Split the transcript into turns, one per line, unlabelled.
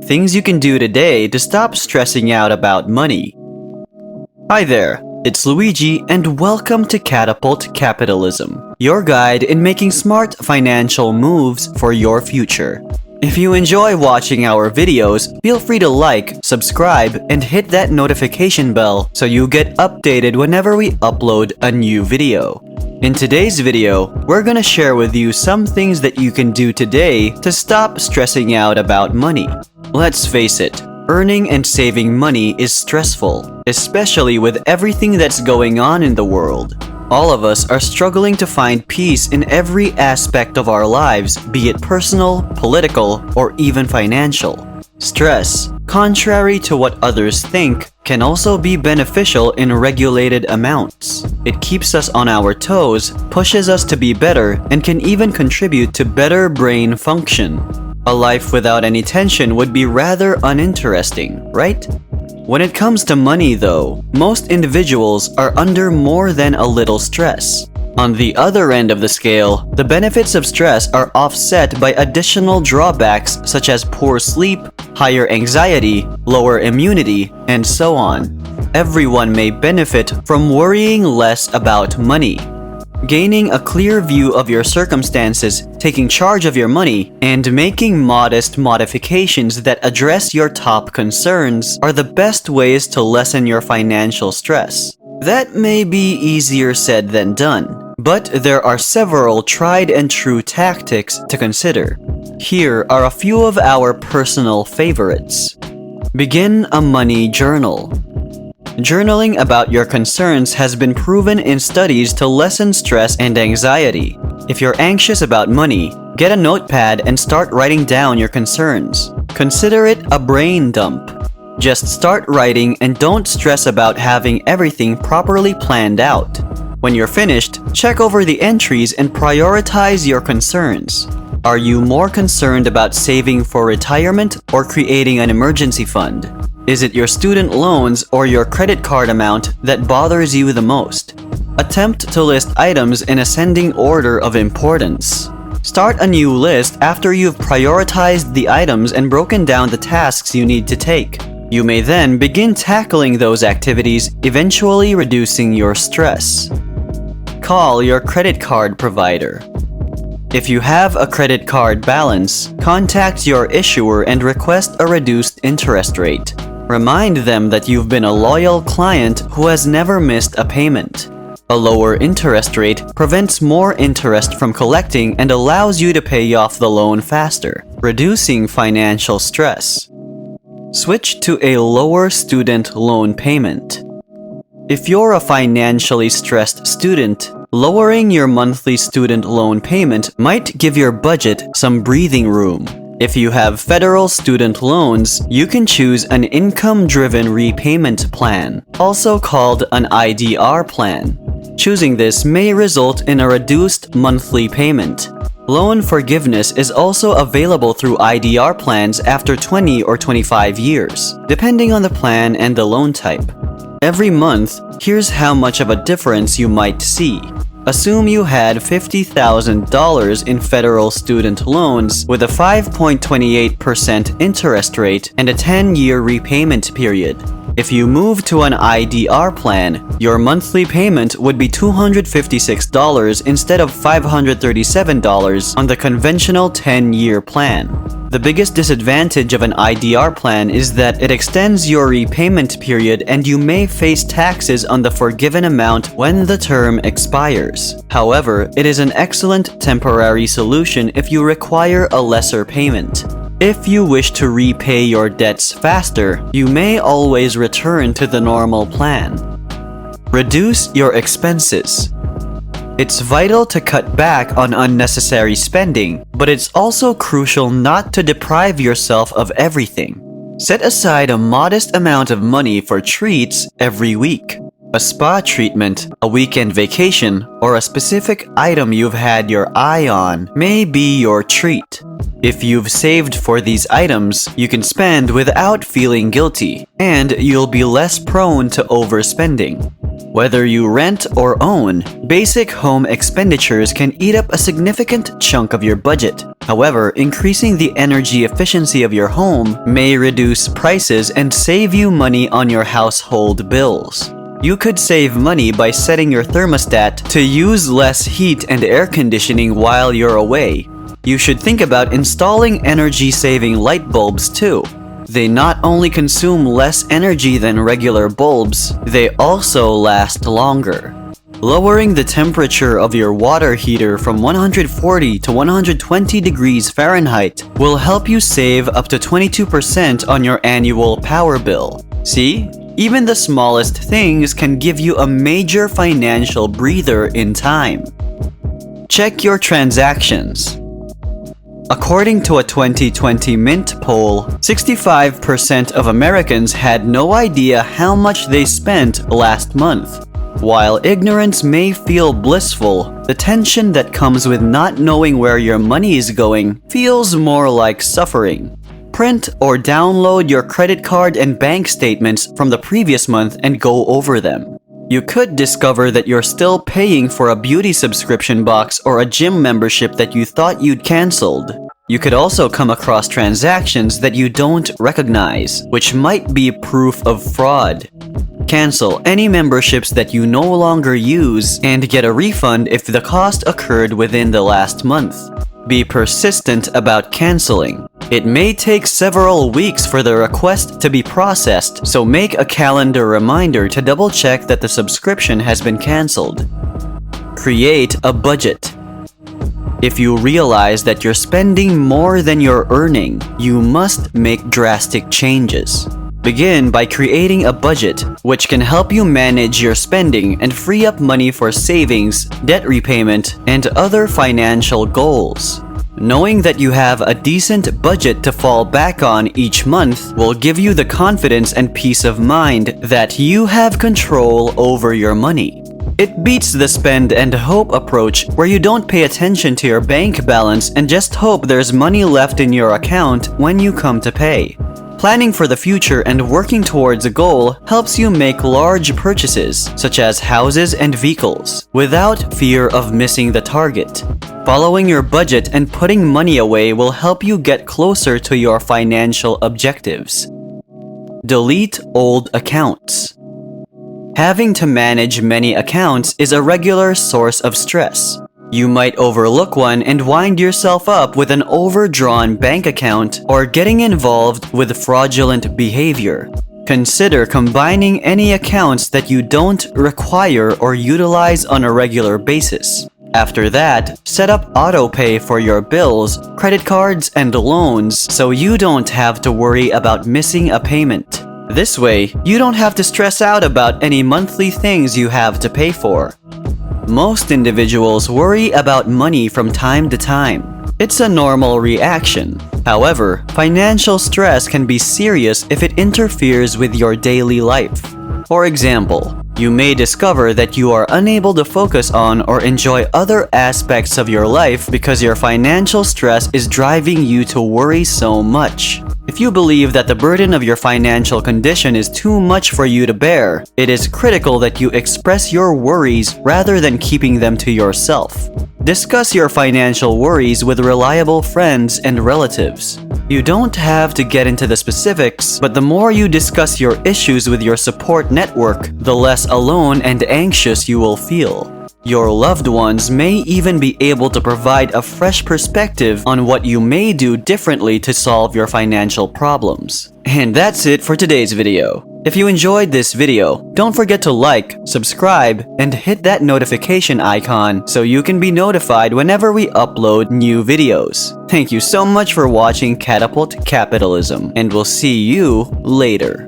Things you can do today to stop stressing out about money. Hi there, it's Luigi and welcome to Catapult Capitalism, your guide in making smart financial moves for your future. If you enjoy watching our videos, feel free to like, subscribe, and hit that notification bell so you get updated whenever we upload a new video. In today's video, we're gonna share with you some things that you can do today to stop stressing out about money. Let's face it, earning and saving money is stressful, especially with everything that's going on in the world. All of us are struggling to find peace in every aspect of our lives, be it personal, political, or even financial. Stress, contrary to what others think, can also be beneficial in regulated amounts. It keeps us on our toes, pushes us to be better, and can even contribute to better brain function. A life without any tension would be rather uninteresting, right? When it comes to money though, most individuals are under more than a little stress. On the other end of the scale, the benefits of stress are offset by additional drawbacks such as poor sleep, higher anxiety, lower immunity, and so on. Everyone may benefit from worrying less about money. Gaining a clear view of your circumstances, taking charge of your money, and making modest modifications that address your top concerns are the best ways to lessen your financial stress. That may be easier said than done, but there are several tried and true tactics to consider. Here are a few of our personal favorites. Begin a money journal. Journaling about your concerns has been proven in studies to lessen stress and anxiety. If you're anxious about money, get a notepad and start writing down your concerns. Consider it a brain dump. Just start writing and don't stress about having everything properly planned out. When you're finished, check over the entries and prioritize your concerns. Are you more concerned about saving for retirement or creating an emergency fund? Is it your student loans or your credit card amount that bothers you the most? Attempt to list items in ascending order of importance. Start a new list after you've prioritized the items and broken down the tasks you need to take. You may then begin tackling those activities, eventually reducing your stress. Call your credit card provider. If you have a credit card balance, contact your issuer and request a reduced interest rate. Remind them that you've been a loyal client who has never missed a payment. A lower interest rate prevents more interest from collecting and allows you to pay off the loan faster, reducing financial stress. Switch to a lower student loan payment. If you're a financially stressed student, lowering your monthly student loan payment might give your budget some breathing room. If you have federal student loans, you can choose an income-driven repayment plan, also called an IDR plan. Choosing this may result in a reduced monthly payment. Loan forgiveness is also available through IDR plans after 20 or 25 years, depending on the plan and the loan type. Every month, here's how much of a difference you might see. Assume you had $50,000 in federal student loans with a 5.28% interest rate and a 10-year repayment period. If you move to an IDR plan, your monthly payment would be $256 instead of $537 on the conventional 10-year plan. The biggest disadvantage of an IDR plan is that it extends your repayment period and you may face taxes on the forgiven amount when the term expires. However, it is an excellent temporary solution if you require a lesser payment. If you wish to repay your debts faster, you may always return to the normal plan. Reduce your expenses. It's vital to cut back on unnecessary spending, but it's also crucial not to deprive yourself of everything. Set aside a modest amount of money for treats every week. A spa treatment, a weekend vacation, or a specific item you've had your eye on may be your treat. If you've saved for these items, you can spend without feeling guilty, and you'll be less prone to overspending. Whether you rent or own, basic home expenditures can eat up a significant chunk of your budget. However, increasing the energy efficiency of your home may reduce prices and save you money on your household bills. You could save money by setting your thermostat to use less heat and air conditioning while you're away. You should think about installing energy-saving light bulbs too. They not only consume less energy than regular bulbs, they also last longer. Lowering the temperature of your water heater from 140 to 120 degrees Fahrenheit will help you save up to 22% on your annual power bill. See? Even the smallest things can give you a major financial breather in time. Check your transactions. According to a 2020 Mint poll, 65% of Americans had no idea how much they spent last month. While ignorance may feel blissful, the tension that comes with not knowing where your money is going feels more like suffering. Print or download your credit card and bank statements from the previous month and go over them. You could discover that you're still paying for a beauty subscription box or a gym membership that you thought you'd canceled. You could also come across transactions that you don't recognize, which might be proof of fraud. Cancel any memberships that you no longer use and get a refund if the cost occurred within the last month. Be persistent about canceling. It may take several weeks for the request to be processed, so make a calendar reminder to double-check that the subscription has been canceled. Create a budget. If you realize that you're spending more than you're earning, you must make drastic changes. Begin by creating a budget, which can help you manage your spending and free up money for savings, debt repayment, and other financial goals. Knowing that you have a decent budget to fall back on each month will give you the confidence and peace of mind that you have control over your money. It beats the spend and hope approach where you don't pay attention to your bank balance and just hope there's money left in your account when you come to pay. Planning for the future and working towards a goal helps you make large purchases, such as houses and vehicles, without fear of missing the target. Following your budget and putting money away will help you get closer to your financial objectives. Delete old accounts. Having to manage many accounts is a regular source of stress. You might overlook one and wind yourself up with an overdrawn bank account or getting involved with fraudulent behavior. Consider combining any accounts that you don't require or utilize on a regular basis. After that, set up autopay for your bills, credit cards, and loans so you don't have to worry about missing a payment. This way, you don't have to stress out about any monthly things you have to pay for. Most individuals worry about money from time to time. It's a normal reaction. However, financial stress can be serious if it interferes with your daily life. For example, you may discover that you are unable to focus on or enjoy other aspects of your life because your financial stress is driving you to worry so much. If you believe that the burden of your financial condition is too much for you to bear, it is critical that you express your worries rather than keeping them to yourself. Discuss your financial worries with reliable friends and relatives. You don't have to get into the specifics, but the more you discuss your issues with your support network, the less alone and anxious you will feel. Your loved ones may even be able to provide a fresh perspective on what you may do differently to solve your financial problems. And that's it for today's video. If you enjoyed this video, don't forget to like, subscribe, and hit that notification icon so you can be notified whenever we upload new videos. Thank you so much for watching Catapult Capitalism, and we'll see you later.